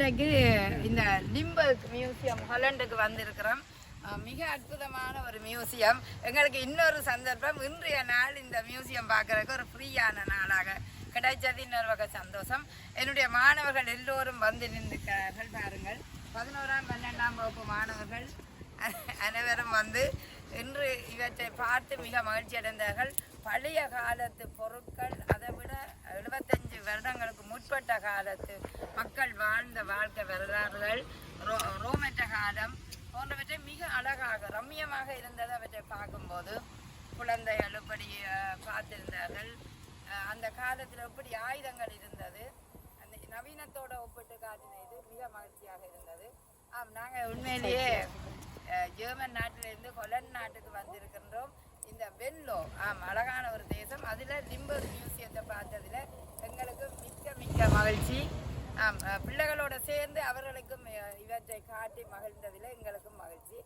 இன்றைக்கு இந்த Limbourg museum ஹாலண்டுக்கு வந்திருக்கிறோம். மிக அற்புதமான ஒரு மியூசியம். எங்களுக்கு இன்னொரு சந்தர்ப்பம் இன்றைய நாள் இந்த மியூசியம் பார்க்கறதுக்கு ஒரு ஃப்ரீயான நாளாக கிடைச்சது இன்னொரு வகை சந்தோஷம். என்னுடைய மாணவர்கள் எல்லோரும் வந்து நின்றுக்கிறார்கள். பாருங்கள், 11ஆம் 12ஆம் வகுப்பு மாணவர்கள் அனைவரும் வந்து இன்று இவற்றை பார்த்து மிக மகிழ்ச்சி அடைந்தார்கள். பழைய காலத்து பொருட்கள், அதை விட 75 வருடங்களுக்கு முற்பட்ட காலத்து மக்கள் வாழ்ந்த வாழ்க்கை வரலாறுகள், ரோமற்ற காலம் போன்றவற்றை மிக அழகாக ரம்மியமாக இருந்தது. அவற்றை பார்க்கும்போது குழந்தைகள் எப்படி பார்த்திருந்தார்கள், அந்த காலத்தில் எப்படி ஆயுதங்கள் இருந்தது, அந்த நவீனத்தோட ஒப்பிட்டு காட்டினது மிக மகிழ்ச்சியாக இருந்தது. நாங்கள் உண்மையிலேயே ஜெர்மன் நாட்டிலிருந்து ஹொலண்ட் நாட்டுக்கு வந்திருக்கின்றோம். இந்த வென்லோ அழகான ஒரு தேசம். அதில் லிம்பர்க் மியூசியத்தை பார்த்ததில் எங்களுக்கு மிக்க மகிழ்ச்சி. பிள்ளைகளோடு சேர்ந்து அவர்களுக்கும் இவற்றை காட்டி மகிழ்ந்ததில் எங்களுக்கும் மகிழ்ச்சி.